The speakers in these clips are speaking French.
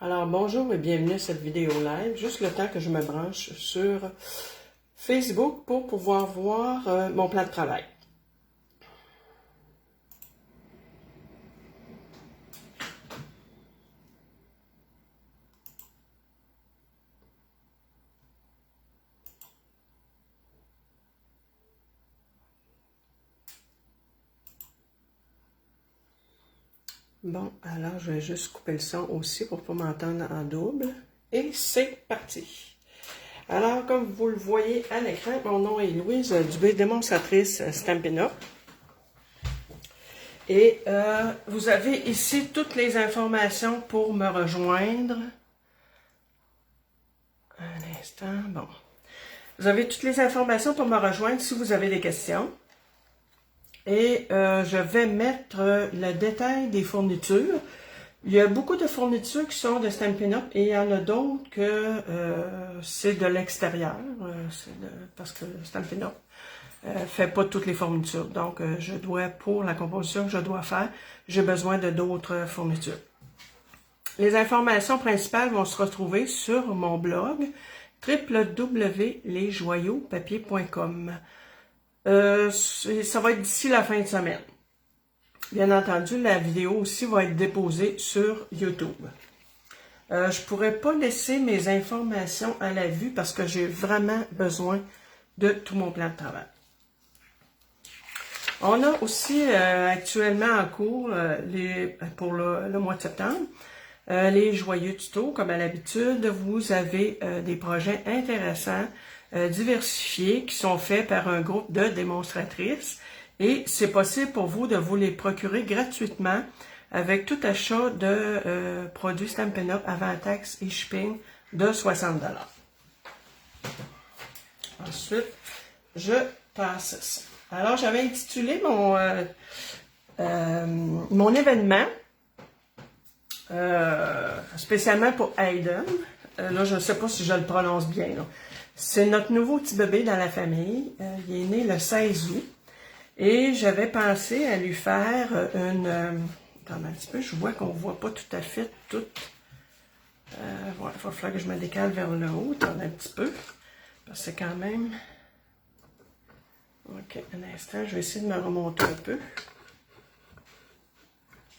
Alors bonjour et bienvenue à cette vidéo live, juste le temps que je me branche sur Facebook pour pouvoir voir mon plan de travail. Bon, alors je vais juste couper le son aussi pour ne pas m'entendre en double. Et c'est parti! Alors, comme vous le voyez à l'écran, mon nom est Louise Dubé, démonstratrice Stampin' Up. Et vous avez ici toutes les informations pour me rejoindre. Un instant, bon. Vous avez toutes les informations pour me rejoindre si vous avez des questions. Et je vais mettre le détail des fournitures. Il y a beaucoup de fournitures qui sont de Stampin' Up et il y en a d'autres que c'est de l'extérieur. Parce que Stampin' Up fait pas toutes les fournitures. Donc, je dois, pour la composition que je dois faire, j'ai besoin de d'autres fournitures. Les informations principales vont se retrouver sur mon blog www.lesjoyauxpapier.com. Ça va être d'ici la fin de semaine. Bien entendu, la vidéo aussi va être déposée sur YouTube. Je ne pourrais pas laisser mes informations à la vue parce que j'ai vraiment besoin de tout mon plan de travail. On a aussi actuellement en cours, pour le mois de septembre, les joyeux tutos. Comme à l'habitude, vous avez des projets intéressants, diversifiés, qui sont faits par un groupe de démonstratrices. Et c'est possible pour vous de vous les procurer gratuitement avec tout achat de produits Stampin' Up avant taxe et shipping de 60 $. Ensuite, je passe ça. Alors, j'avais intitulé mon événement spécialement pour Aiden. Là, je ne sais pas si je le prononce bien. C'est notre nouveau petit bébé dans la famille. Il est né le 16 août. Et j'avais pensé à lui faire une... attends un petit peu, je vois qu'on ne voit pas tout à fait tout. Voilà, il va falloir que je me décale vers le haut. Attends un petit peu. Parce que c'est quand même... Ok, un instant, je vais essayer de me remonter un peu.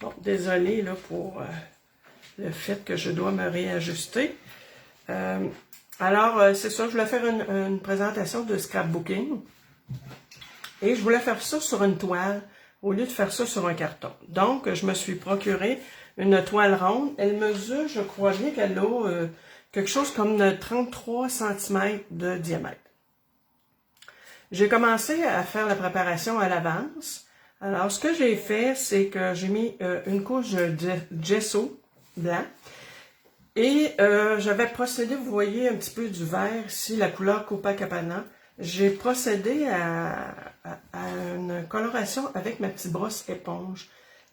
Bon, désolé là pour le fait que je dois me réajuster. Alors, c'est ça, je voulais faire une présentation de scrapbooking. Et je voulais faire ça sur une toile, au lieu de faire ça sur un carton. Donc, je me suis procuré une toile ronde. Elle mesure, je crois bien qu'elle a quelque chose comme 33 cm de diamètre. J'ai commencé à faire la préparation à l'avance. Alors, ce que j'ai fait, c'est que j'ai mis une couche de gesso blanc. Et j'avais procédé, vous voyez un petit peu du vert ici, la couleur Copacabana. J'ai procédé à une coloration avec ma petite brosse éponge.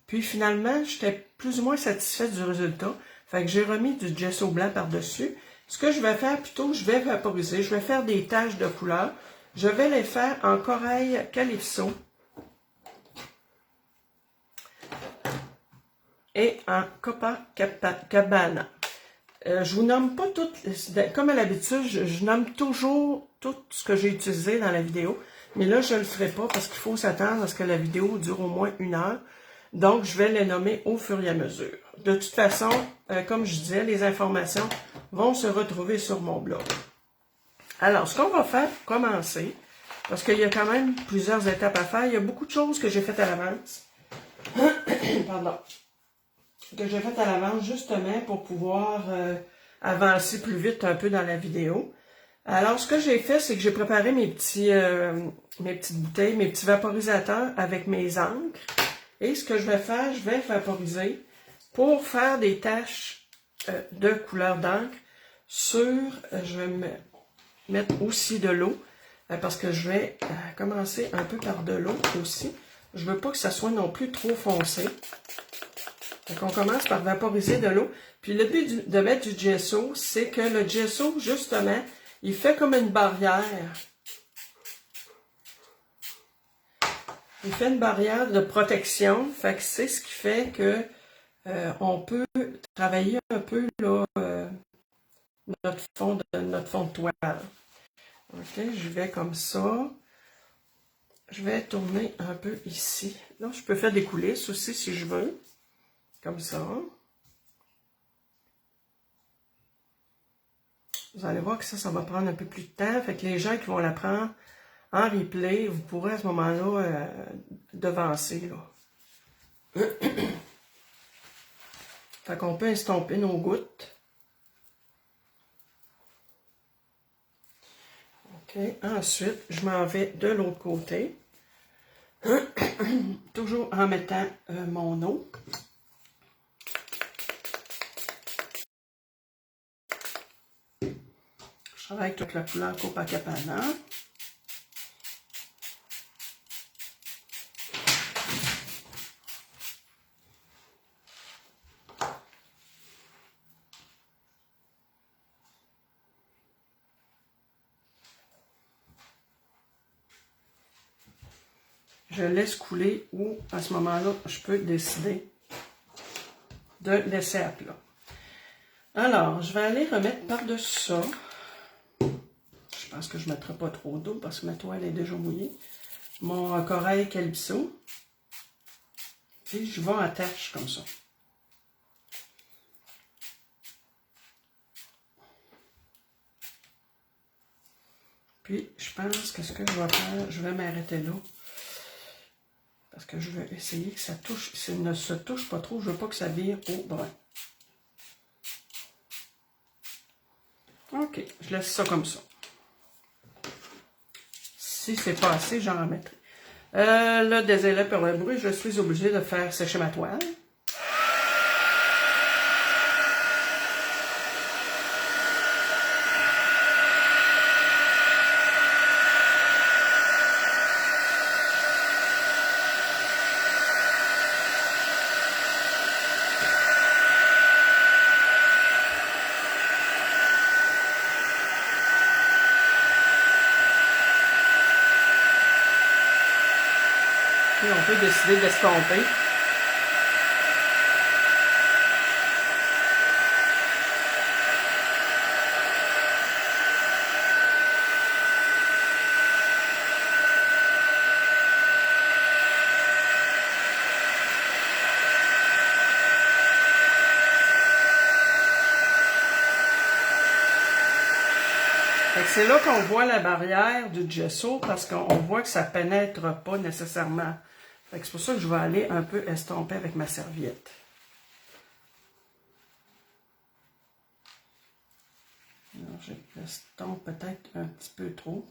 Puis finalement, j'étais plus ou moins satisfaite du résultat. Fait que j'ai remis du gesso blanc par-dessus. Ce que je vais faire plutôt, je vais vaporiser. Je vais faire des taches de couleur. Je vais les faire en corail calypso. Et en Copacabana. Je vous nomme pas toutes, comme à l'habitude, je nomme toujours tout ce que j'ai utilisé dans la vidéo, mais là, je ne le ferai pas parce qu'il faut s'attendre à ce que la vidéo dure au moins 1 heure, donc je vais les nommer au fur et à mesure. De toute façon, comme je disais, les informations vont se retrouver sur mon blog. Alors, ce qu'on va faire pour commencer, parce qu'il y a quand même plusieurs étapes à faire, il y a beaucoup de choses que j'ai faites à l'avance. Pardon. Que j'ai fait à l'avance justement pour pouvoir avancer plus vite un peu dans la vidéo. Alors, ce que j'ai fait, c'est que j'ai préparé mes petites bouteilles, mes petits vaporisateurs avec mes encres. Et ce que je vais faire, je vais vaporiser pour faire des taches de couleur d'encre sur... je vais me mettre aussi de l'eau parce que je vais commencer un peu par de l'eau aussi. Je veux pas que ça soit non plus trop foncé. Donc, on commence par vaporiser de l'eau. Puis, le but de mettre du gesso, c'est que le gesso, justement, il fait comme une barrière. Il fait une barrière de protection. Fait que c'est ce qui fait que On peut travailler un peu là, notre fond de toile. Ok, je vais comme ça. Je vais tourner un peu ici. Là, je peux faire des coulisses aussi si je veux. Comme ça. Vous allez voir que ça va prendre un peu plus de temps. Fait que les gens qui vont la prendre en replay, vous pourrez à ce moment-là devancer. Là. Fait qu'on peut estomper nos gouttes. OK. Ensuite, je m'en vais de l'autre côté. Toujours en mettant mon eau. Je travaille avec toute la couleur Copacabana. Je laisse couler ou à ce moment-là, je peux décider de laisser à plat. Alors, je vais aller remettre par-dessus ça. Je pense que je ne mettrai pas trop d'eau parce que ma toile est déjà mouillée. Mon corail Calypso. Puis je vais en tâche comme ça. Puis je pense que ce que je vais faire, je vais m'arrêter là. Parce que je veux essayer que ça touche, ça ne se touche pas trop. Je ne veux pas que ça vire au brun. OK, je laisse ça comme ça. Si c'est pas assez, j'en remettrai. Là, désolé pour le bruit, je suis obligée de faire sécher ma toile. Puis on peut décider d'estomper. C'est là qu'on voit la barrière du gesso parce qu'on voit que ça ne pénètre pas nécessairement. C'est pour ça que je vais aller un peu estomper avec ma serviette. J'estompe peut-être un petit peu trop.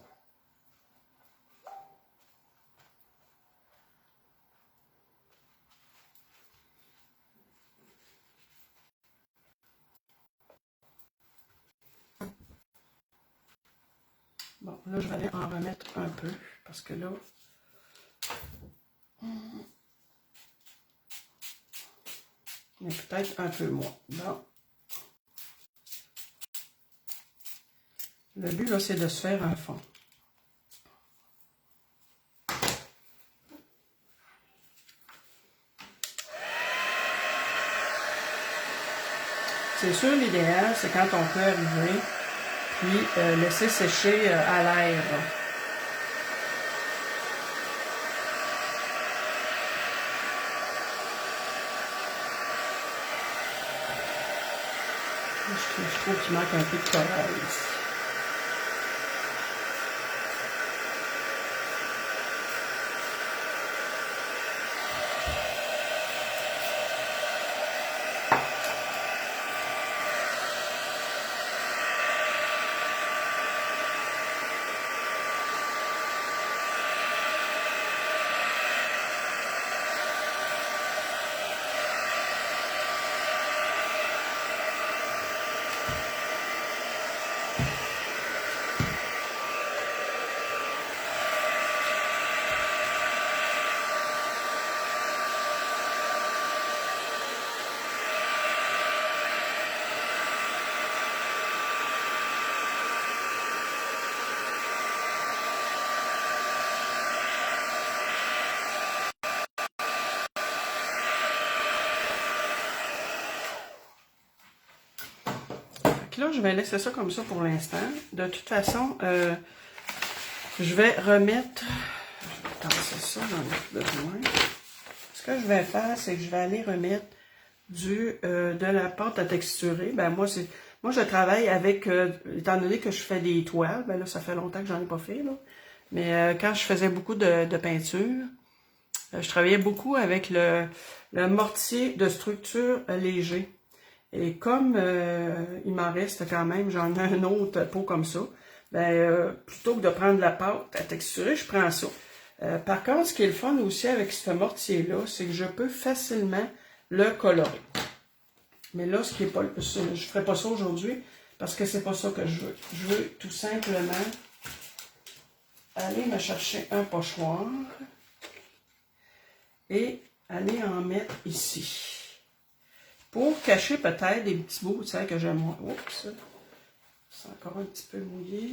Bon, là, je vais aller en remettre un peu, parce que là, il y a peut-être un peu moins. Bon. Le but, là, c'est de se faire un fond. C'est sûr, l'idéal, c'est quand on peut arriver, puis laisser sécher à l'air. Je trouve qu'il manque un peu de corail ici. là, je vais laisser ça comme ça pour l'instant. De toute façon, je vais remettre... Attends, c'est ça, j'en ai besoin. Ce que je vais faire, c'est que je vais aller remettre de la pâte à texturer. Ben moi, je travaille avec, étant donné que je fais des toiles, ben là, ça fait longtemps que j'en ai pas fait, là. Mais quand je faisais beaucoup de peinture, je travaillais beaucoup avec le mortier de structure léger. Et comme il m'en reste quand même, j'en ai un autre pot comme ça, ben, plutôt que de prendre la pâte à texturer, je prends ça. Par contre, ce qui est le fun aussi avec ce mortier-là, c'est que je peux facilement le colorer. Mais là, ce qui est pas, je ne ferai pas ça aujourd'hui parce que c'est pas ça que je veux. Je veux tout simplement aller me chercher un pochoir et aller en mettre ici. Pour cacher peut-être des petits bouts, tu sais, que j'aime moins. Oups, c'est encore un petit peu mouillé.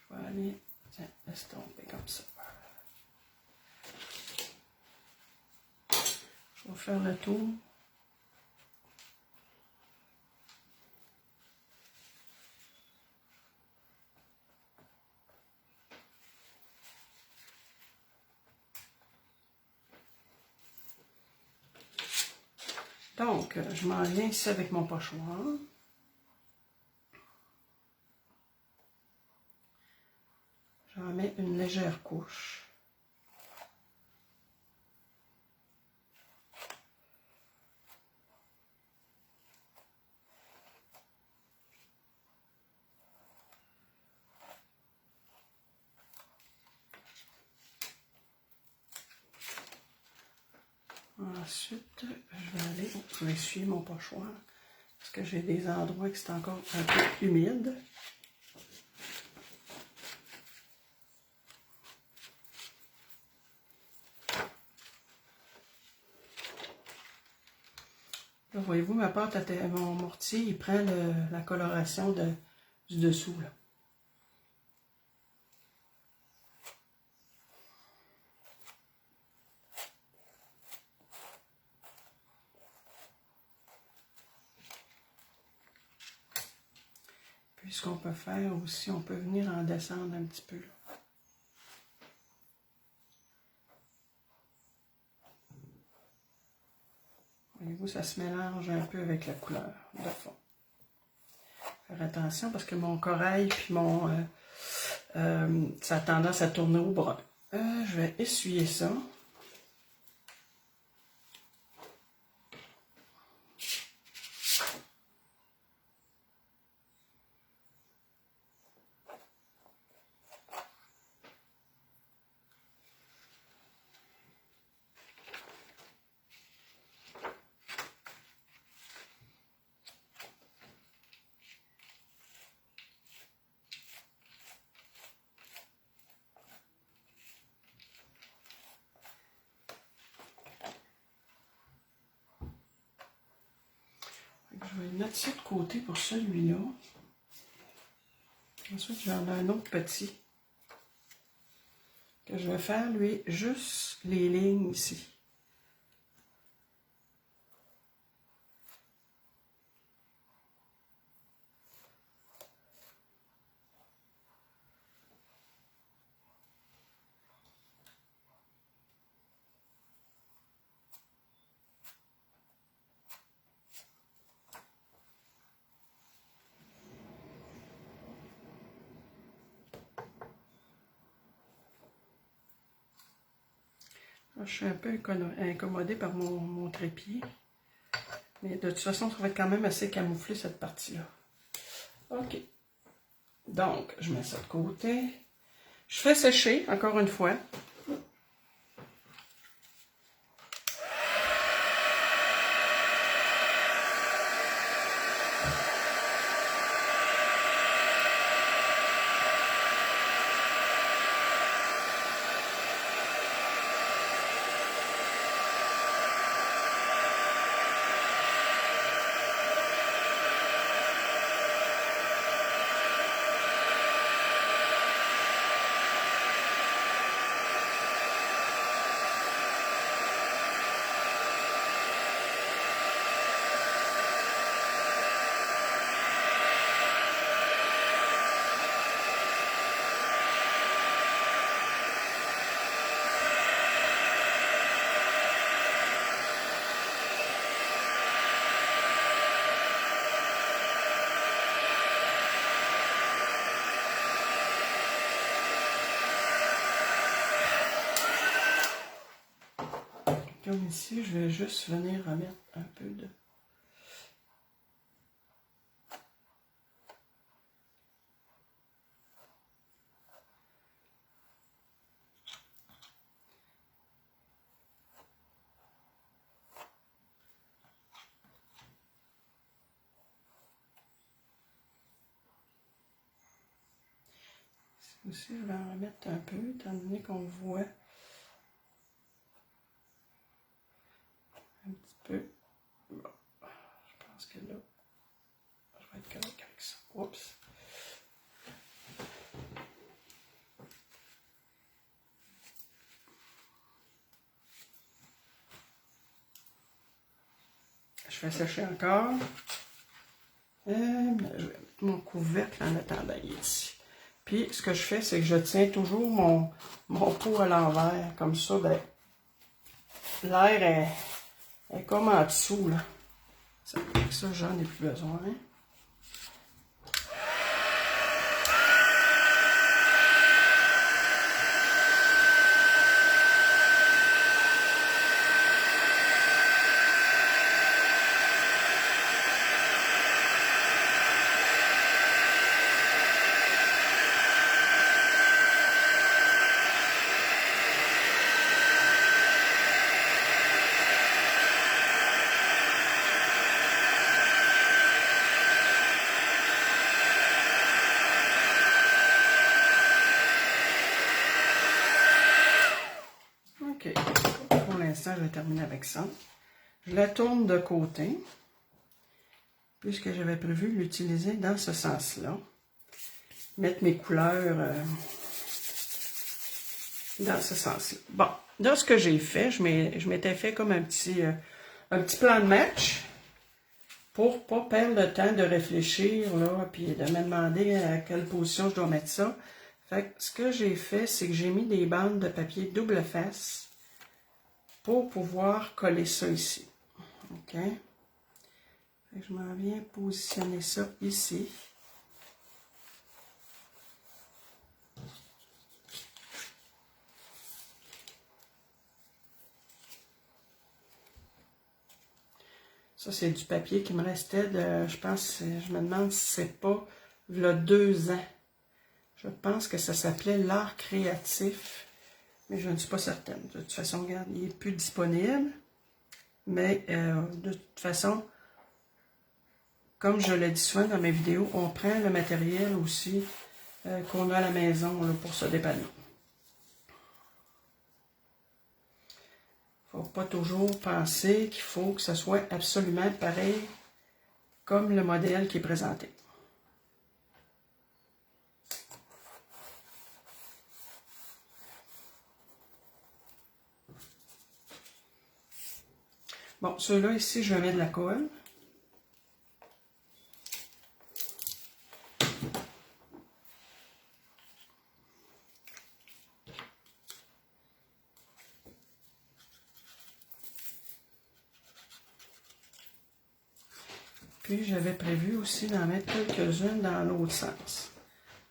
Je vais aller, tiens, laisse tomber comme ça. Je vais faire le tour. Donc, je m'en viens ici avec mon pochoir. J'en mets une légère couche. Ensuite, je vais aller, je vais essuyer mon pochoir parce que j'ai des endroits qui sont encore un peu humides. Là, voyez-vous, ma pâte, mon mortier, il prend la coloration du dessous, là. Puis ce qu'on peut faire aussi, on peut venir en descendre un petit peu, là. Voyez-vous, ça se mélange un peu avec la couleur de fond. Faire attention parce que mon corail puis ça a tendance à tourner au brun. Je vais essuyer ça. Je vais le mettre ça de côté pour celui-là. Ensuite, j'en ai un autre petit que je vais faire, lui, juste les lignes ici. Là, je suis un peu incommodée par mon trépied. Mais de toute façon, ça va être quand même assez camouflé cette partie-là. OK. Donc, je mets ça de côté. Je fais sécher, encore une fois. Comme ici, je vais juste venir remettre un peu de... Aussi, je vais en remettre un peu, étant donné qu'on voit un petit peu. Bon, je pense que là, je vais être correct avec ça. Oups. Je fais sécher encore. Je vais mettre mon couvercle en attendant ici. Puis, ce que je fais, c'est que je tiens toujours mon pot à l'envers. Comme ça, ben, l'air est comme en dessous, là. Ça, j'en ai plus besoin. OK. Pour l'instant, je vais terminer avec ça. Je la tourne de côté, puisque j'avais prévu l'utiliser dans ce sens-là. Mettre mes couleurs dans ce sens-là. Bon, là, ce que j'ai fait, je m'étais fait comme un petit plan de match pour ne pas perdre le temps de réfléchir, là, puis de me demander à quelle position je dois mettre ça. Fait que ce que j'ai fait, c'est que j'ai mis des bandes de papier double face pour pouvoir coller ça ici. OK? Fait que je m'en viens positionner ça ici. Ça, c'est du papier qui me restait de, je pense, je me demande si c'est pas, il y a 2 ans. Je pense que ça s'appelait l'art créatif, mais je ne suis pas certaine. De toute façon, regarde, il n'est plus disponible. Mais de toute façon, comme je le dis souvent dans mes vidéos, on prend le matériel aussi qu'on a à la maison là, pour se dépanner. Il ne faut pas toujours penser qu'il faut que ce soit absolument pareil comme le modèle qui est présenté. Bon, ceux-là ici, je vais mettre de la colle. Puis j'avais prévu aussi d'en mettre quelques-unes dans l'autre sens,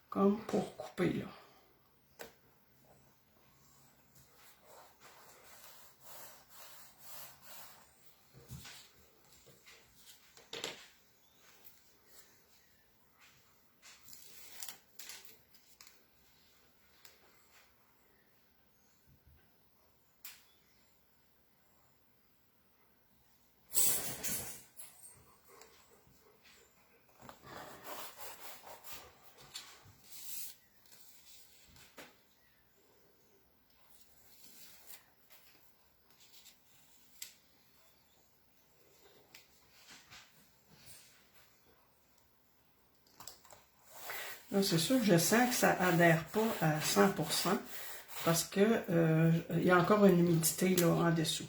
comme pour couper là. Là, c'est sûr que je sens que ça adhère pas à 100% parce que il y a encore une humidité là en dessous.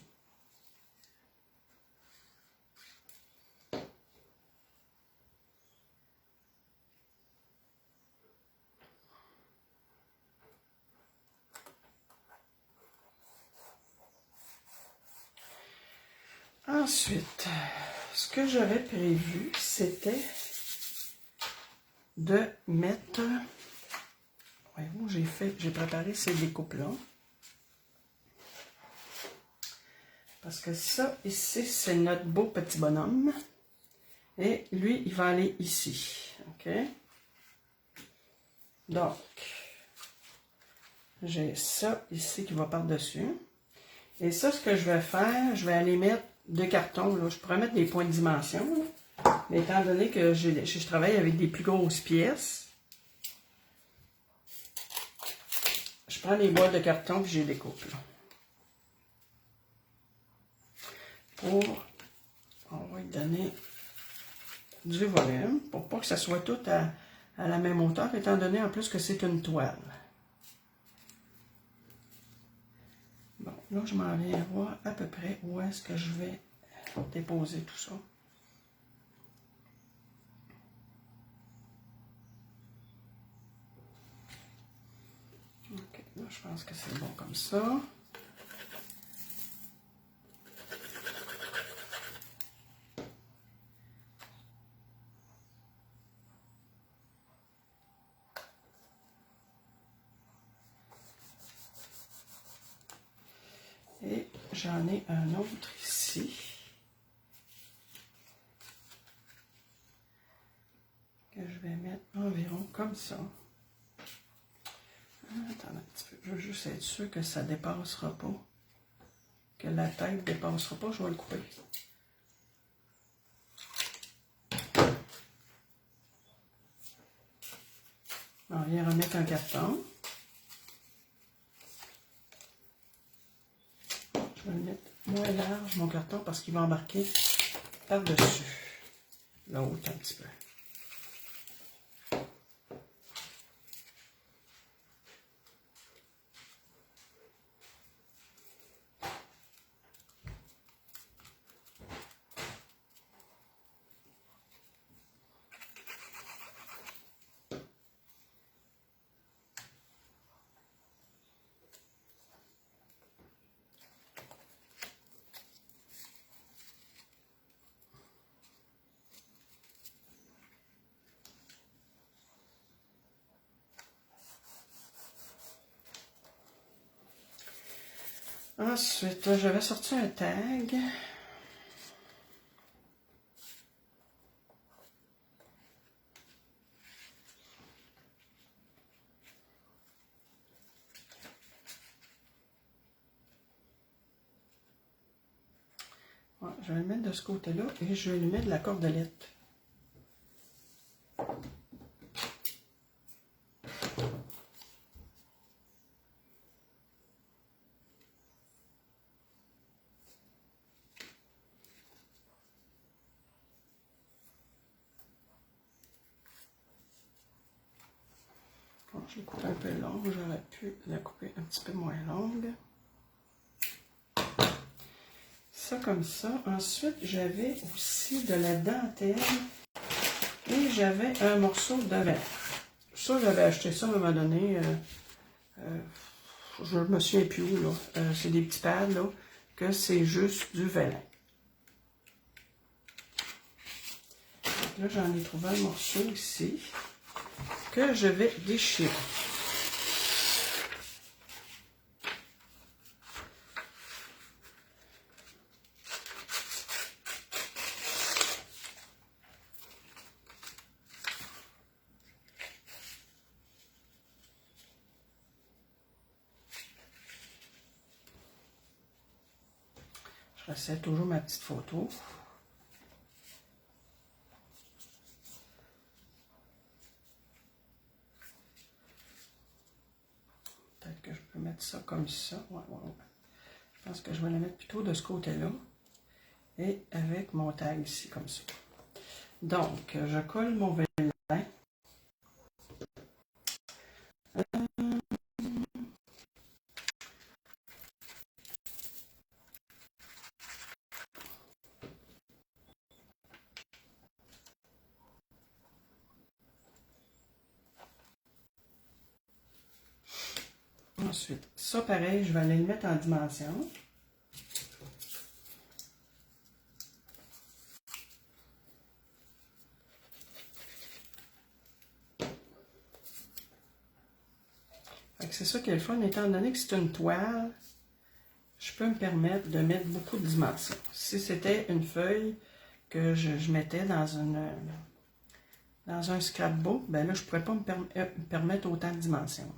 Ensuite, ce que j'avais prévu, c'était de mettre... Voyez-vous, j'ai préparé ces découpes-là. Parce que ça, ici, c'est notre beau petit bonhomme. Et lui, il va aller ici. OK? Donc, j'ai ça ici qui va par-dessus. Et ça, ce que je vais faire, je vais aller mettre deux cartons. Là. Je pourrais mettre des points de dimension. Là. Mais étant donné que je travaille avec des plus grosses pièces, je prends les boîtes de carton et je les découpe. Là. On va lui donner du volume pour pas que ça soit tout à la même hauteur, étant donné en plus que c'est une toile. Bon, là, je m'en viens voir à peu près où est-ce que je vais déposer tout ça. OK, là, je pense que c'est bon comme ça. Et j'en ai un autre ici. Que je vais mettre environ comme ça. Attends un petit peu. Je veux juste être sûr que ça ne dépassera pas. Que la tête ne dépassera pas. Je vais le couper. On vient remettre un carton. Je vais le mettre moins large, mon carton, parce qu'il va embarquer par-dessus. Là, haut un petit peu. Ensuite, je vais sortir un tag. Ouais, je vais le mettre de ce côté-là et je vais lui mettre de la cordelette. Bon, je l'ai coupé un peu longue, j'aurais pu la couper un petit peu moins longue. Ça comme ça. Ensuite, j'avais aussi de la dentelle et j'avais un morceau de verre. Ça, j'avais acheté ça à un moment donné. Je me souviens plus où, là. C'est des petits pads, là, que c'est juste du vélin. Donc là, j'en ai trouvé un morceau ici que je vais déchirer. Je resserre toujours ma petite photo. Peut-être que je peux mettre ça comme ça. Ouais. Je pense que je vais la mettre plutôt de ce côté-là. Et avec mon tag ici, comme ça. Donc, je colle mon vélin. Ensuite, ça pareil, je vais aller le mettre en dimension. C'est ça qui est le fun, étant donné que c'est une toile, je peux me permettre de mettre beaucoup de dimensions. Si c'était une feuille que je mettais dans un scrapbook, ben là, je ne pourrais pas me permettre autant de dimensions.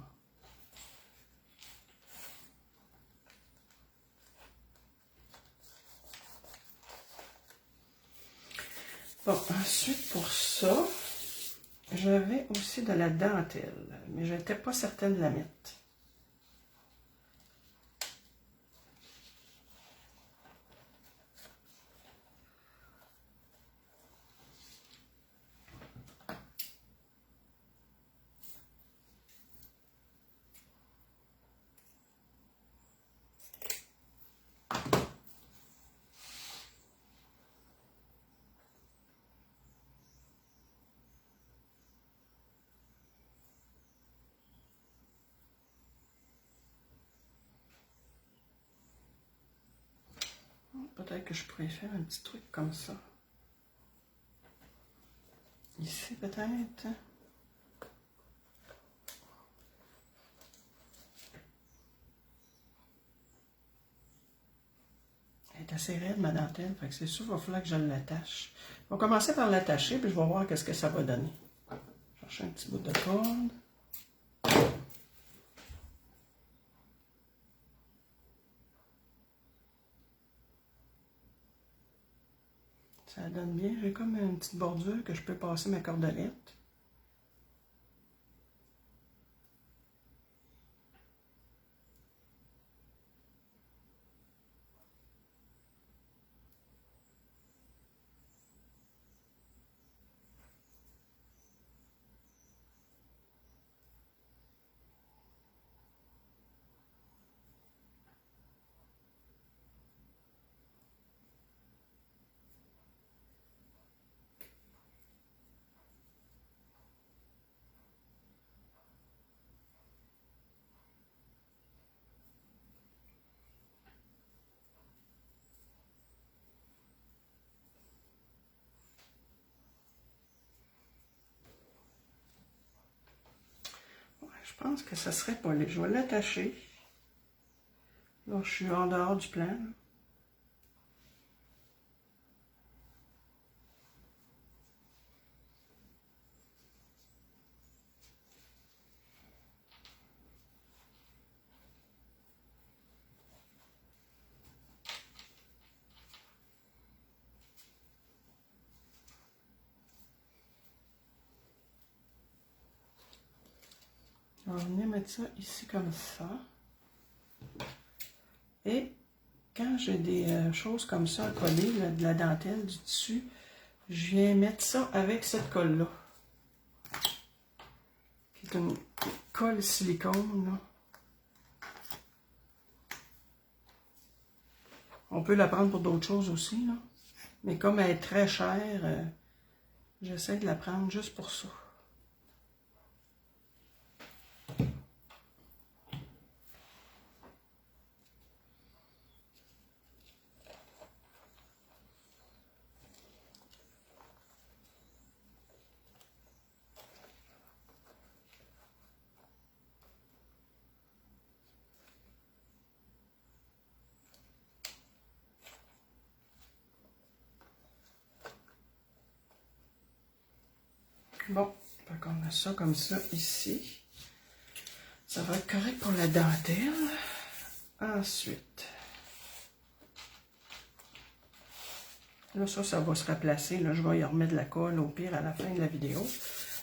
Bon, ensuite, pour ça, j'avais aussi de la dentelle, mais je n'étais pas certaine de la mettre. Peut-être que je pourrais faire un petit truc comme ça. Ici, peut-être. Elle est assez raide, ma dentelle, fait que c'est sûr qu'il va falloir que je l'attache. On va commencer par l'attacher, puis je vais voir qu'est-ce que ça va donner. Chercher un petit bout de corde. Ça donne bien. J'ai comme une petite bordure que je peux passer ma cordelette. Je pense que ça serait pas laid. Je vais l'attacher. Là, je suis en dehors du plan. On va venir mettre ça ici comme ça. Et quand j'ai des choses comme ça à coller, là, de la dentelle, du tissu, je viens mettre ça avec cette colle-là. Qui est une colle silicone, là. On peut la prendre pour d'autres choses aussi, là. Mais comme elle est très chère, j'essaie de la prendre juste pour ça. Bon, donc on a ça comme ça ici. Ça va être correct pour la dentelle. Ensuite, là, ça va se replacer. Là, je vais y remettre de la colle au pire à la fin de la vidéo.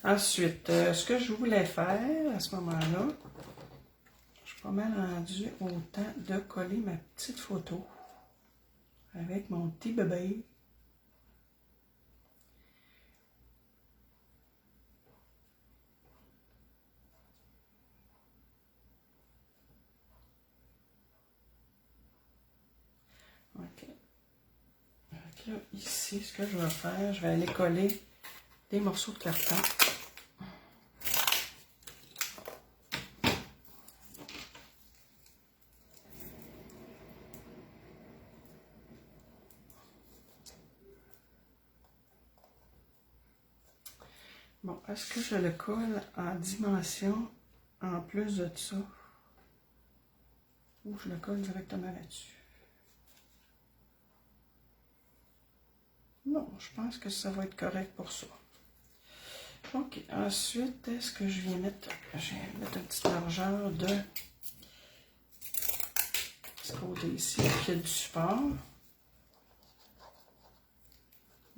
Ensuite, ce que je voulais faire à ce moment-là, je suis pas mal rendu au temps de coller ma petite photo avec mon petit bébé. OK. Donc là, ici, ce que je vais faire, je vais aller coller des morceaux de carton. Bon, est-ce que je le colle en dimension en plus de ça? Ou je le colle directement là-dessus. Non, je pense que ça va être correct pour ça. Ok, ensuite, est-ce que je viens mettre... Je viens mettre une petite largeur de ce côté ici, qui a du support.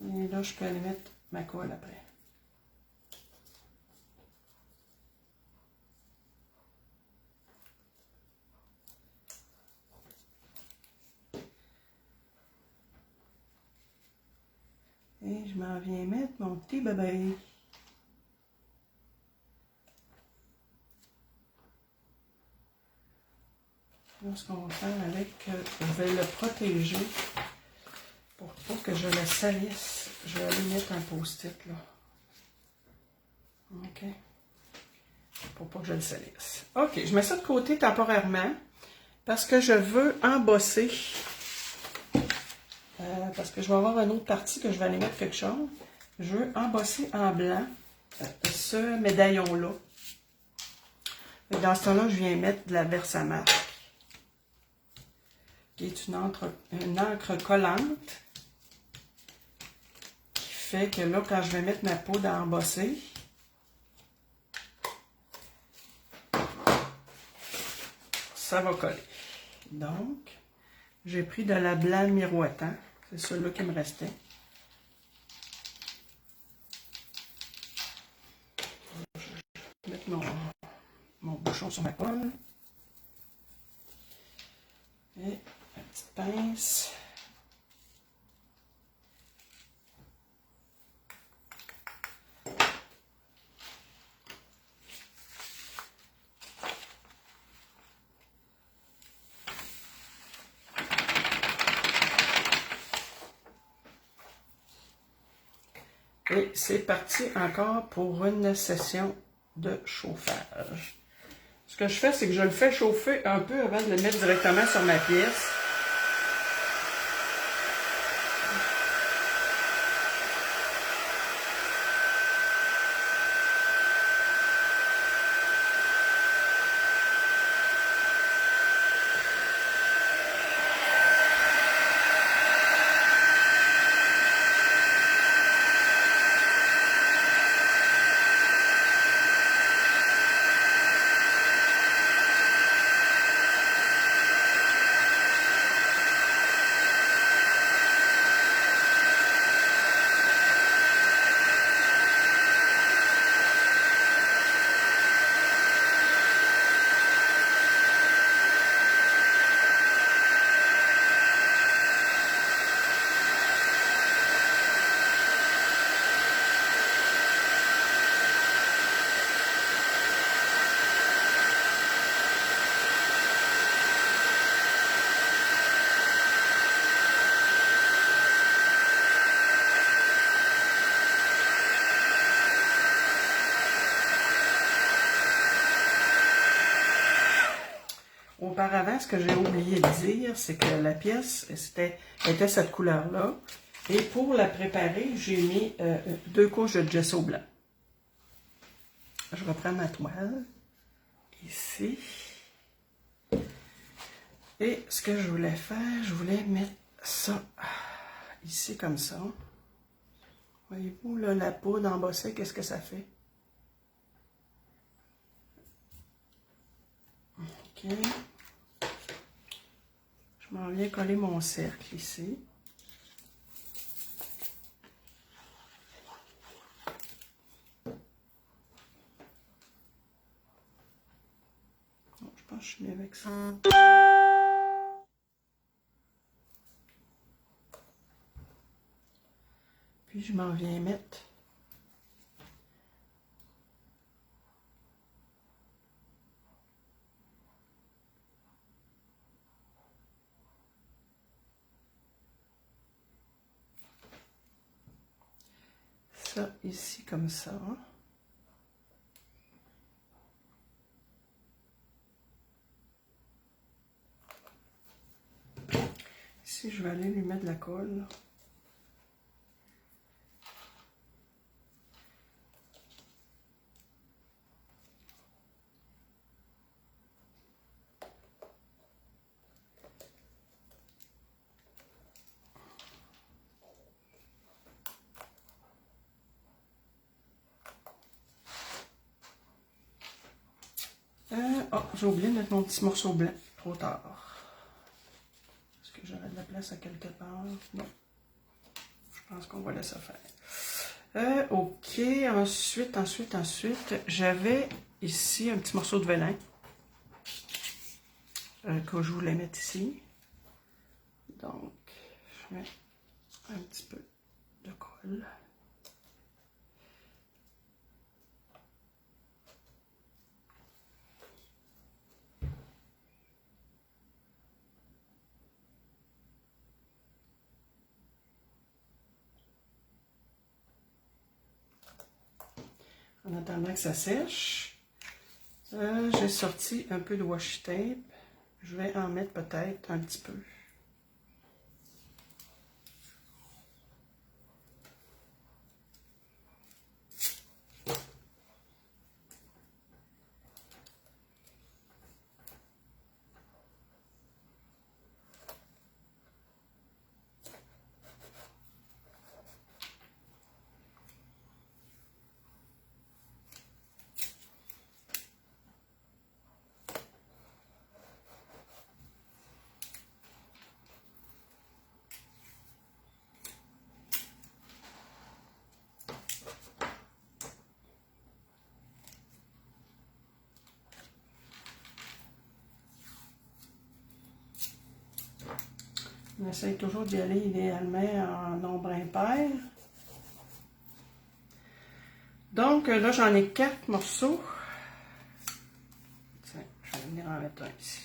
Et là, je peux aller mettre ma colle après. Et je m'en viens mettre mon petit bébé. Là, ce qu'on va faire avec, je vais le protéger pour pas que je le salisse. Je vais aller mettre un post-it là. OK. Pour pas que je le salisse. OK, je mets ça de côté temporairement parce que je veux embosser. Parce que je vais avoir une autre partie que je vais aller mettre quelque chose. Je veux embosser en blanc ce médaillon-là. Dans ce temps-là, je viens mettre de la Versamark, qui est une encre collante, qui fait que là, quand je vais mettre ma poudre à embosser, ça va coller. Donc, j'ai pris de la blanc miroitant. C'est celui-là qui me restait. Je vais mettre mon bouchon sur ma colle. Et la petite pince. Et c'est parti encore pour une session de chauffage. Ce que je fais, c'est que je le fais chauffer un peu avant de le mettre directement sur ma pièce. Auparavant, ce que j'ai oublié de dire, c'est que la pièce était cette couleur-là. Et pour la préparer, j'ai mis 2 couches de gesso blanc. Je reprends ma toile, ici. Et ce que je voulais faire, je voulais mettre ça ici comme ça. Voyez-vous, là, la poudre embossée, qu'est-ce que ça fait? OK. Je m'en viens coller mon cercle ici. Bon, je pense que je suis bien avec ça. Puis je m'en viens mettre ça ici comme ça. Ici, je vais aller lui mettre de la colle. j'ai oublié de mettre mon petit morceau blanc. Trop tard. Est-ce que j'aurai de la place à quelque part? Non. Je pense qu'on va laisser faire. OK. Ensuite, j'avais ici un petit morceau de vélin que je voulais mettre ici. Donc, je mets un petit peu de colle. En attendant que ça sèche, j'ai sorti un peu de washi tape. Je vais en mettre peut-être un petit peu. On essaye toujours d'y aller idéalement en nombre impair. Donc là, j'en ai 4 morceaux. Tiens, je vais venir en mettre un ici.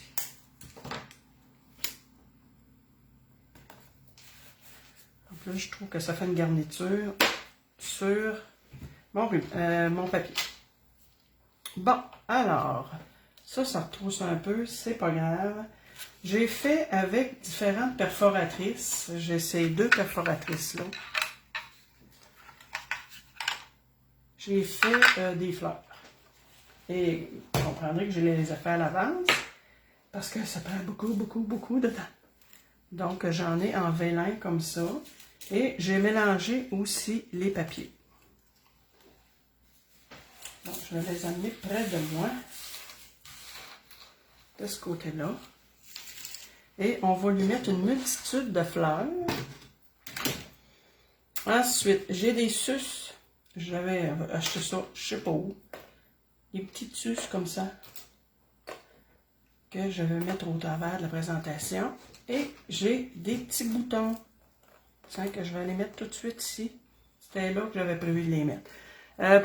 Donc là, je trouve que ça fait une garniture sur mon papier. Bon, alors, ça retrousse un peu, c'est pas grave. J'ai fait avec différentes perforatrices. J'ai ces 2 perforatrices-là. J'ai fait des fleurs. Et vous comprendrez que je les ai fait à l'avance parce que ça prend beaucoup de temps. Donc, j'en ai en vélin comme ça. Et j'ai mélangé aussi les papiers. Donc, je vais les amener près de moi, de ce côté-là. Et on va lui mettre une multitude de fleurs. Ensuite, j'ai des suces. J'avais acheté ça, je sais pas où. Des petites suces comme ça. Que je vais mettre au travers de la présentation. Et j'ai des petits boutons. Tiens, que je vais les mettre tout de suite ici. C'était là que j'avais prévu de les mettre.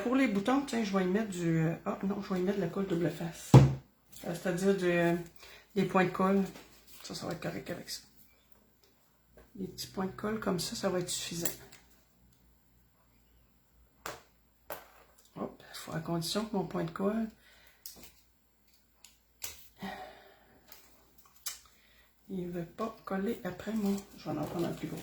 Pour les boutons, tiens, je vais y mettre du... ah non, je vais y mettre de la colle double face. C'est-à-dire des points de colle. Ça va être correct avec ça. Des petits points de colle comme ça va être suffisant. Hop, il faut à condition que mon point de colle... il ne veut pas coller après moi. Je vais en prendre un plus gros.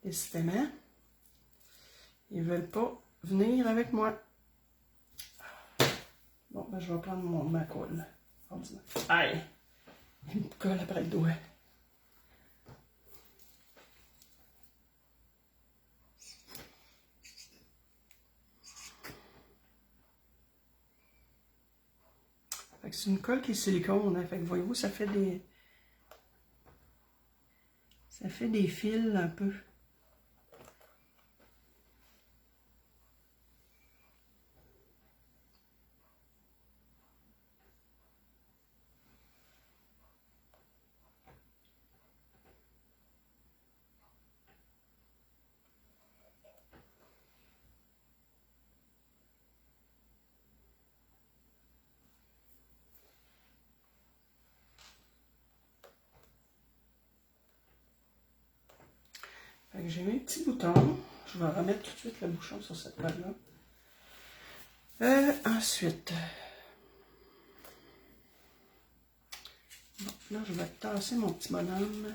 Décidément, ils ne veulent pas venir avec moi. Bon, ben, je vais prendre ma colle. Aïe! Il me colle après le doigt. C'est une colle qui est silicone, hein, fait que voyez-vous, ça fait des fils un peu. J'ai mis un petit bouton. Je vais remettre tout de suite le bouchon sur cette colle-là. Ensuite, bon, là, je vais tasser mon petit bonhomme.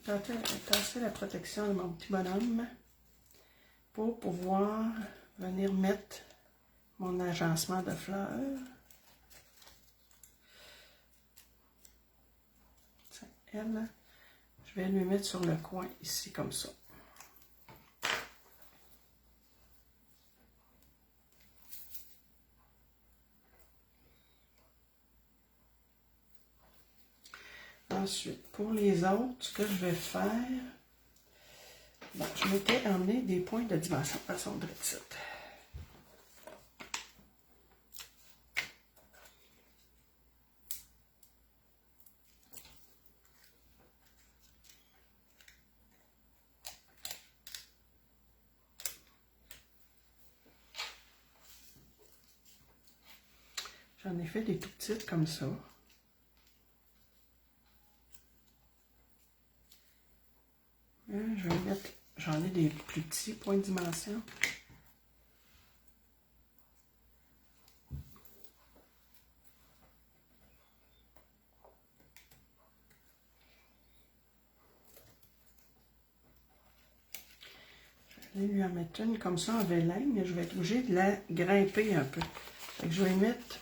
Tasser la protection de mon petit bonhomme pour pouvoir venir mettre mon agencement de fleurs. Tiens, elle. Je vais lui mettre sur le coin ici, comme ça. Ensuite, pour les autres, ce que je vais faire, bon, je m'étais emmené des points de dimension à son dressette. J'en ai fait des tout petites comme ça. Je vais mettre, j'en ai des plus petits points de dimension. Je vais lui en mettre une comme ça en vélin, mais je vais être obligée de la grimper un peu. Fait que je vais mettre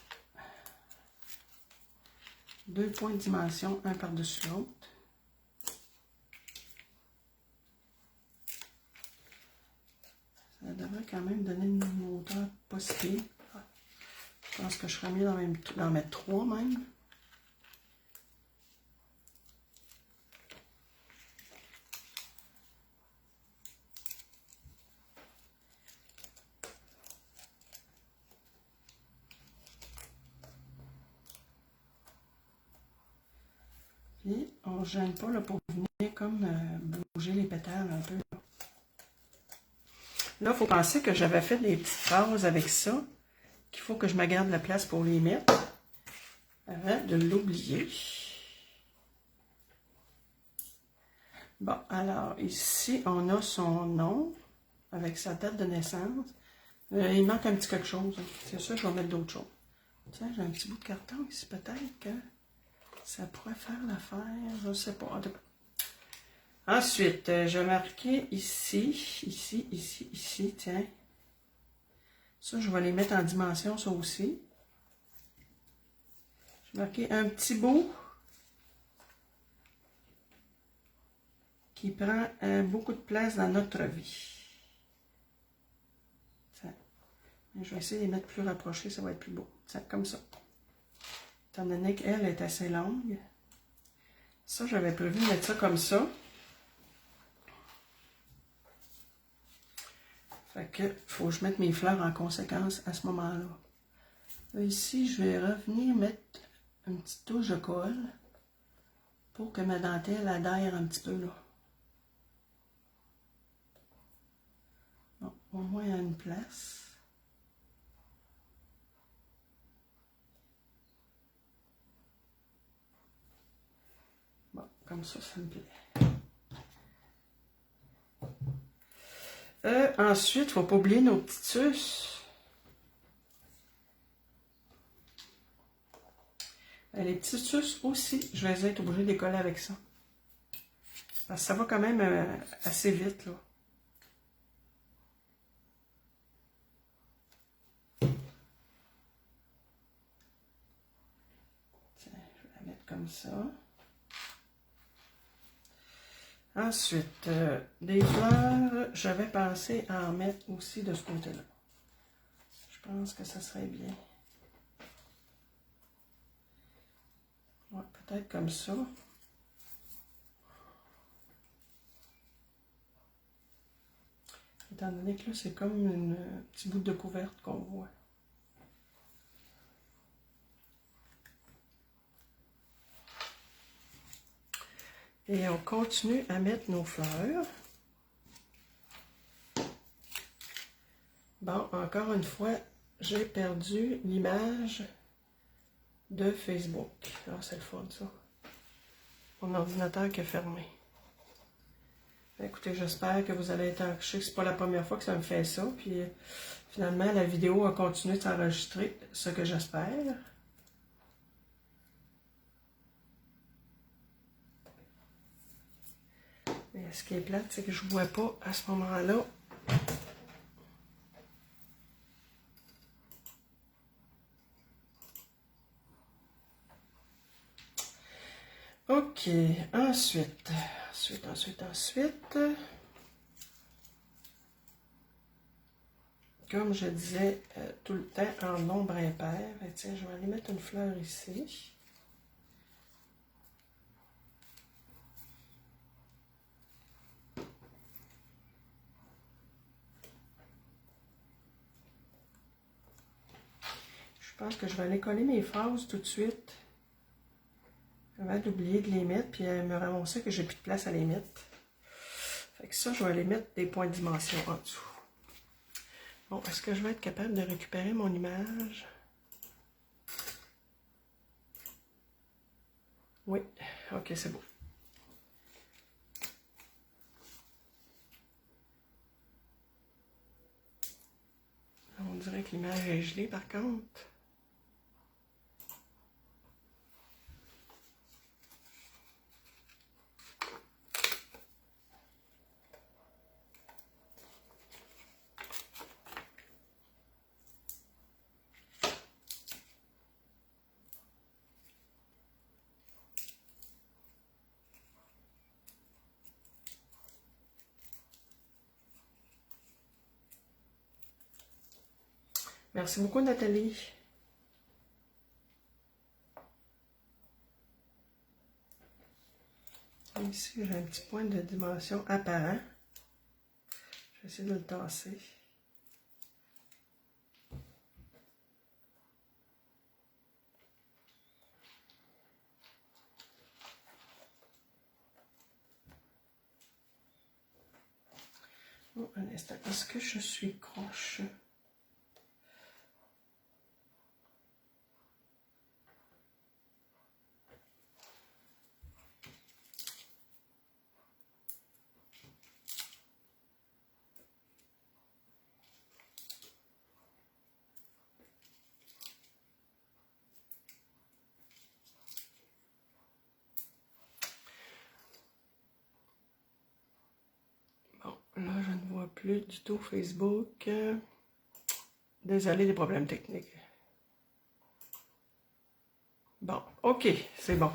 2 points de dimension, un par-dessus l'autre. Ça devrait quand même donner une hauteur pas si pire. Je pense que je serais mieux d'en mettre 3 même. Puis on ne gêne pas là, pour venir comme bouger les pétales un peu. Là, il faut penser que j'avais fait des petites phrases avec ça, qu'il faut que je me garde la place pour les mettre, avant de l'oublier. Bon, alors, ici, on a son nom, avec sa date de naissance. Il manque un petit quelque chose. Hein. C'est sûr, je vais mettre d'autres choses. Tiens, j'ai un petit bout de carton ici, peut-être que ça pourrait faire l'affaire, je ne sais pas. En tout cas. Ensuite, je vais marquer ici, ici, tiens. Ça, je vais les mettre en dimension, ça aussi. Je vais marquer un petit bout qui prend beaucoup de place dans notre vie. Tiens. Je vais essayer de les mettre plus rapprochés, ça va être plus beau. Tiens, comme ça. Étant donné qu'elle est assez longue. Ça, j'avais prévu de mettre ça comme ça. Fait que, faut que je mette mes fleurs en conséquence à ce moment-là. Là, ici, je vais revenir mettre une petite touche de colle pour que ma dentelle adhère un petit peu là. Bon, au moins à une place. Bon, comme ça me plaît. Ensuite, il ne faut pas oublier nos petits sus. Les petits sus aussi, je vais être obligée de les coller avec ça. Parce que ça va quand même assez vite, là. Tiens, je vais la mettre comme ça. Ensuite, des fleurs, j'avais pensé à en mettre aussi de ce côté-là. Je pense que ça serait bien. Ouais, peut-être comme ça. Étant donné que là, c'est comme un petit bout de couverte qu'on voit. Et on continue à mettre nos fleurs. Bon, encore une fois, j'ai perdu l'image de Facebook. Alors, c'est le fun, ça. Mon ordinateur qui est fermé. Écoutez, j'espère que vous allez être enrichis. C'est pas la première fois que ça me fait ça. Puis, finalement, la vidéo a continué de s'enregistrer, ce que j'espère. Mais ce qui est plate, c'est que je ne vois pas à ce moment-là. OK. Ensuite, Ensuite. Comme je disais tout le temps, en nombre impair. Et tiens, je vais aller mettre une fleur ici. Je pense que je vais aller coller mes phrases tout de suite. Avant d'oublier de les mettre, puis me ramasser que j'ai plus de place à les mettre. Fait que ça, je vais aller mettre des points de dimension en dessous. Bon, est-ce que je vais être capable de récupérer mon image? Oui, ok, c'est bon. On dirait que l'image est gelée par contre. Merci beaucoup, Nathalie. Ici, j'ai un petit point de dimension apparent. Je vais essayer de le tasser. Oh, un instant. Est-ce que je suis croche? Bon, là, je ne vois plus du tout Facebook. Désolé des problèmes techniques. Bon, ok, c'est bon.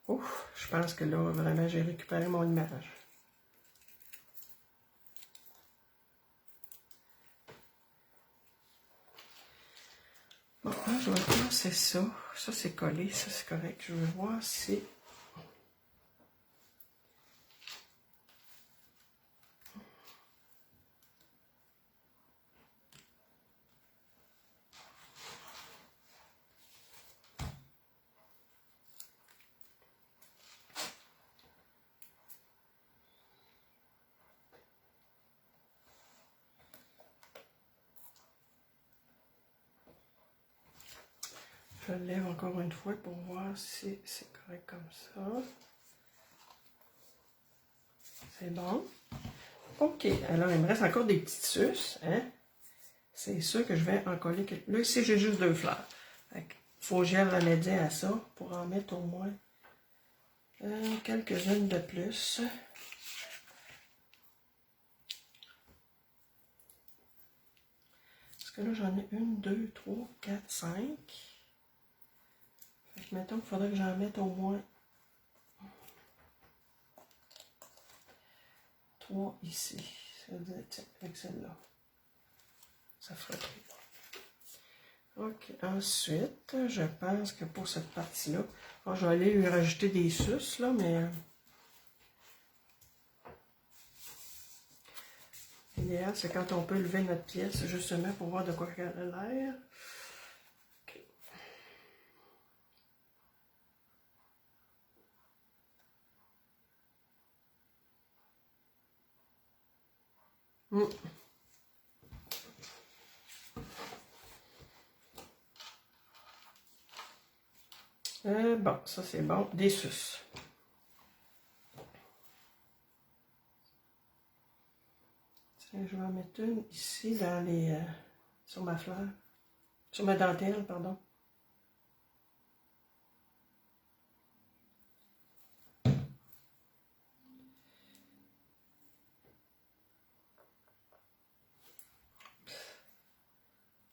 Ouf, je pense que là, vraiment, j'ai récupéré mon image. Bon, là, je vais passer ça. Ça, c'est collé, ça, c'est correct. Je vais voir si... Je lève encore une fois pour voir si c'est correct comme ça. C'est bon. Ok, alors il me reste encore des petites suces, hein? C'est sûr que je vais en coller quelques... Là, ici, j'ai juste 2 fleurs. Il faut que j'aille remédier à ça pour en mettre au moins quelques-unes de plus. Parce que là, j'en ai 1, 2, 3, 4, 5. Fait que mettons qu'il faudrait que j'en mette au moins 3 ici. Ça veut dire, tiens, avec celle-là. Ça ferait 3. Ok, ensuite, je pense que pour cette partie-là, je vais aller lui rajouter des suces, là, mais l'idéal, c'est quand on peut lever notre pièce, justement, pour voir de quoi elle a l'air. Ok. Bon, ça c'est bon. Des suces. Tiens, je vais en mettre une ici dans les, sur ma fleur. Sur ma dentelle, pardon.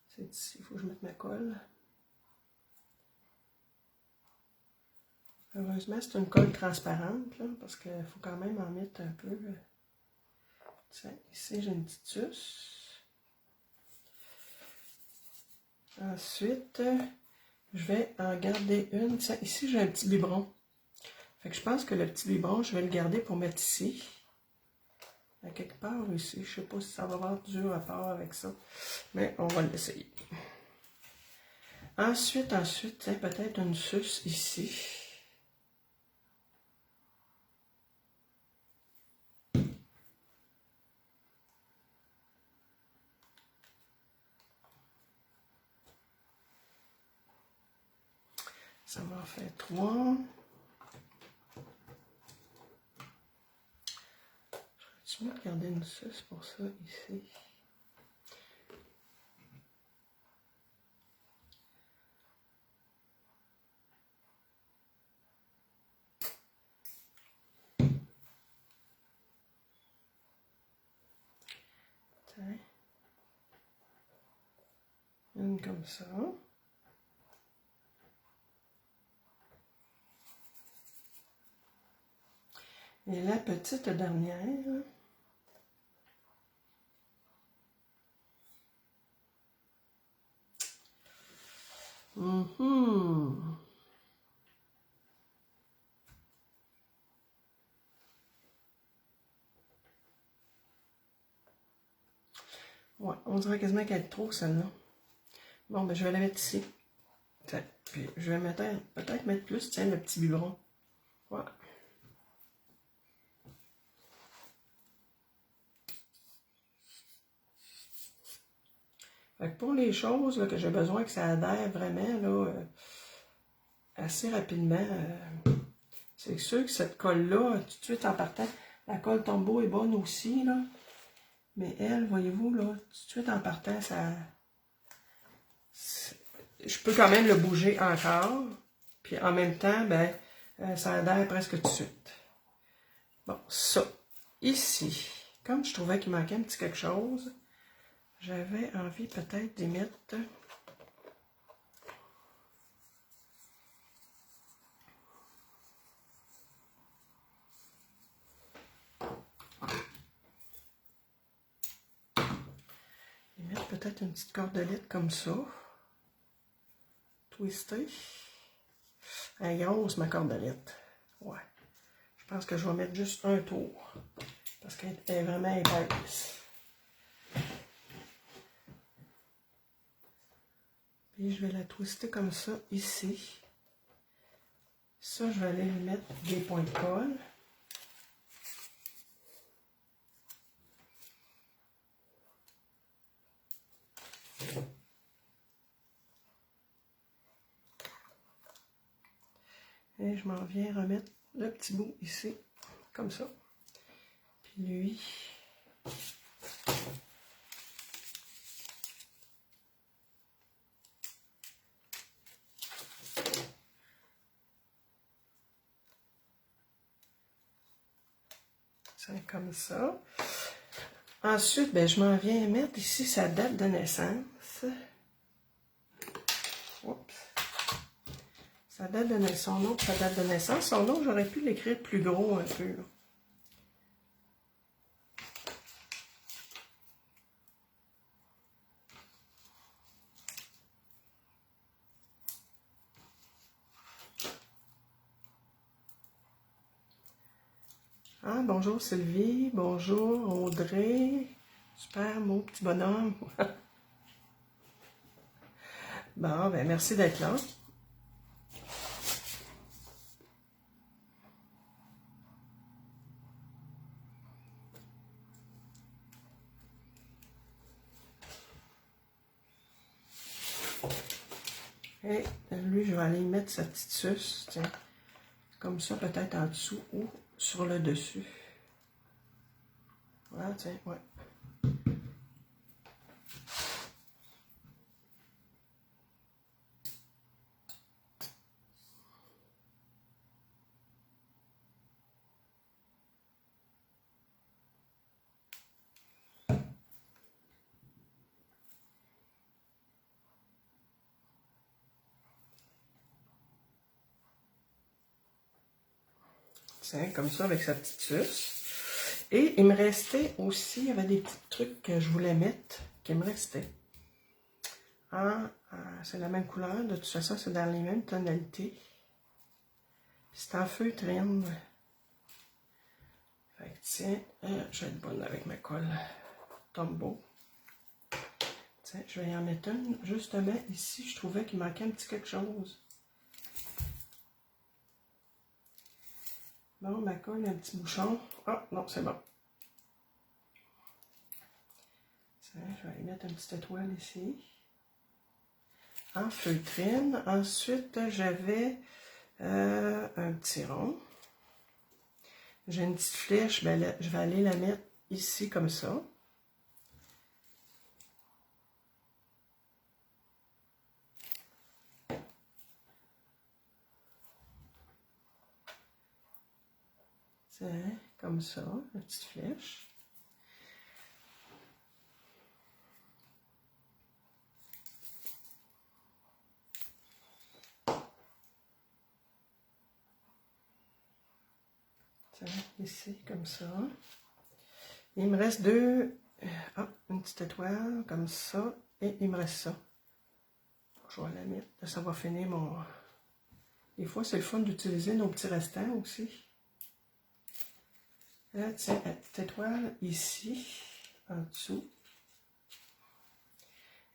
C'est ici, il faut que je mette ma colle. Heureusement, c'est une colle transparente, là, parce qu'il faut quand même en mettre un peu. Tiens, ici, j'ai une petite suce. Ensuite, je vais en garder une. Tiens, ici, j'ai un petit biberon. Fait que je pense que le petit biberon, je vais le garder pour mettre ici. À quelque part ici. Je sais pas si ça va avoir du rapport avec ça. Mais on va l'essayer. Ensuite, tiens, peut-être une suce ici. Ça va en faire 3. Je vais garder une suce pour ça ici. Tiens. Une comme ça. Et la petite dernière. Ouais, on dirait quasiment qu'elle est trop, celle-là. Bon, ben je vais la mettre ici. Tiens, puis je vais peut-être mettre plus, tiens, le petit biberon. Voilà. Fait que pour les choses là, que j'ai besoin que ça adhère vraiment, là, assez rapidement, c'est sûr que cette colle-là, tout de suite en partant, la colle Tombow est bonne aussi, là. Mais elle, voyez-vous, là, tout de suite en partant, ça... Je peux quand même le bouger encore. Puis en même temps, ben, ça adhère presque tout de suite. Bon, ça. Ici, comme je trouvais qu'il manquait un petit quelque chose, j'avais envie peut-être d'y mettre... peut-être une petite cordelette comme ça. Twistée. Elle est grosse, ma cordelette. Ouais. Je pense que je vais mettre juste un tour. Parce qu'elle est vraiment épaisse. Puis je vais la twister comme ça, ici. Ça, je vais aller lui mettre des points de colle. Et je m'en viens remettre le petit bout ici, comme ça. Puis lui... c'est comme ça. Ensuite, ben, je m'en viens mettre ici sa date de naissance. Oups. Sa date de naissance, son nom, sa date de naissance. Son nom, j'aurais pu l'écrire plus gros un peu. Là. Ah, bonjour Sylvie, bonjour Audrey. Super, mon petit bonhomme. Bon, ben merci d'être là. Et lui, je vais aller mettre sa petite suce, tiens, comme ça, peut-être en dessous ou sur le dessus. Voilà, tiens, ouais. Tiens, comme ça, avec sa petite suce. Et il me restait aussi, il y avait des petits trucs que je voulais mettre, qui me restaient. C'est la même couleur, de toute façon, c'est dans les mêmes tonalités. C'est en feutrine. Fait que tiens, je vais être bonne avec ma colle Tombow. Tiens, je vais y en mettre une. Justement, ici, je trouvais qu'il manquait un petit quelque chose. Bon, ma colle, un petit bouchon. Ah, non, c'est bon. Tiens, je vais y mettre une petite étoile ici. En feutrine. Ensuite, j'avais un petit rond. J'ai une petite flèche, ben là, je vais aller la mettre ici comme ça. Tiens, comme ça, la petite flèche. Ici, comme ça. Il me reste une petite étoile, comme ça, et il me reste ça. Je vais la mettre, ça va finir mon... Des fois, c'est le fun d'utiliser nos petits restants aussi. Là, tiens, la petite étoile ici, en dessous.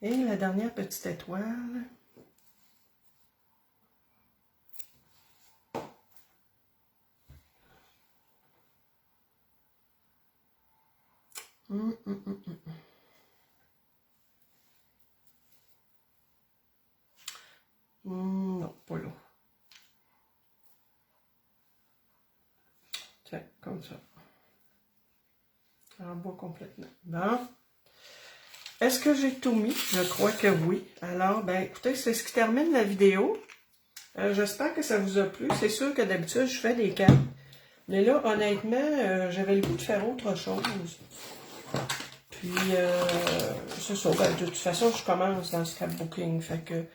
Et la dernière petite étoile... Non, pas là. Tiens, comme ça. En bois complètement. Bon. Est-ce que j'ai tout mis? Je crois que oui. Alors, ben écoutez, c'est ce qui termine la vidéo. J'espère que ça vous a plu. C'est sûr que d'habitude, je fais des cartes. Mais là, honnêtement, j'avais le goût de faire autre chose. Puis, c'est ça. Ben, de toute façon, je commence dans le scrapbooking. Fait que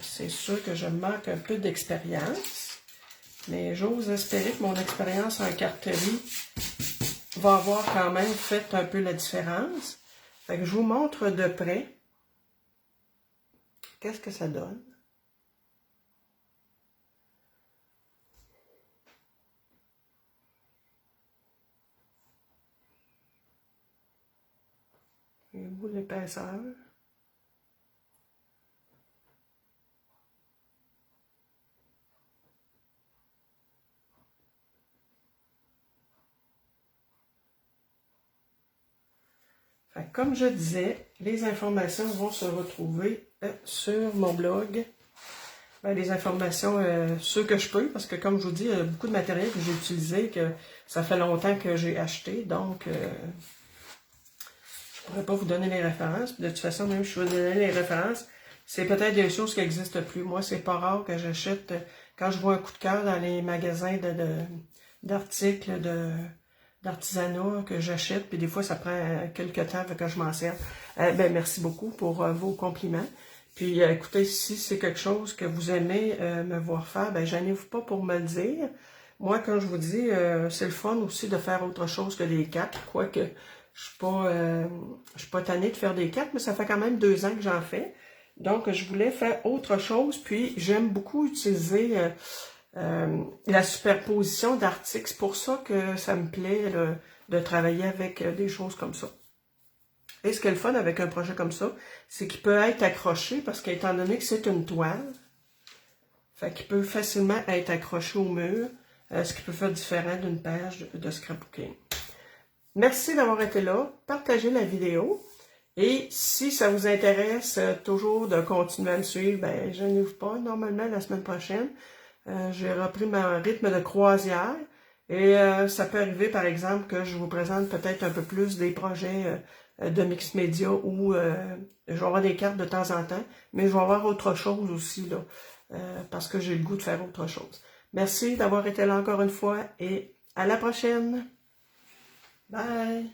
c'est sûr que je manque un peu d'expérience. Mais j'ose espérer que mon expérience en carterie va avoir quand même fait un peu la différence. Fait que je vous montre de près. Qu'est-ce que ça donne? Et vous, l'épaisseur. Comme je disais, les informations vont se retrouver sur mon blog. Ben, les informations, ceux que je peux, parce que comme je vous dis, il y a beaucoup de matériel que j'ai utilisé, que ça fait longtemps que j'ai acheté, donc je pourrais pas vous donner les références. Puis de toute façon, même si je vous donner les références, c'est peut-être des choses qui n'existent plus. Moi, c'est pas rare que j'achète, quand je vois un coup de cœur dans les magasins d'articles d'artisanat que j'achète, puis des fois, ça prend quelques temps que je m'en sers. Ben, merci beaucoup pour vos compliments. Puis, écoutez, si c'est quelque chose que vous aimez me voir faire, ben, gênez-vous pas pour me le dire. Moi, quand je vous dis, c'est le fun aussi de faire autre chose que des cartes, quoique je suis pas tannée de faire des cartes, mais ça fait quand même 2 ans que j'en fais. Donc, je voulais faire autre chose, puis j'aime beaucoup utiliser la superposition d'articles. C'est pour ça que ça me plaît de travailler avec des choses comme ça. Et ce qui est le fun avec un projet comme ça, c'est qu'il peut être accroché, parce qu'étant donné que c'est une toile, fait qu'il peut facilement être accroché au mur, ce qui peut faire différent d'une page de scrapbooking. Merci d'avoir été là, partagez la vidéo, et si ça vous intéresse toujours de continuer à me suivre, ben gênez-vous pas, normalement la semaine prochaine, j'ai repris mon rythme de croisière, et ça peut arriver par exemple que je vous présente peut-être un peu plus des projets de mix média où je vais avoir des cartes de temps en temps, mais je vais avoir autre chose aussi, là, parce que j'ai le goût de faire autre chose. Merci d'avoir été là encore une fois et à la prochaine. Bye!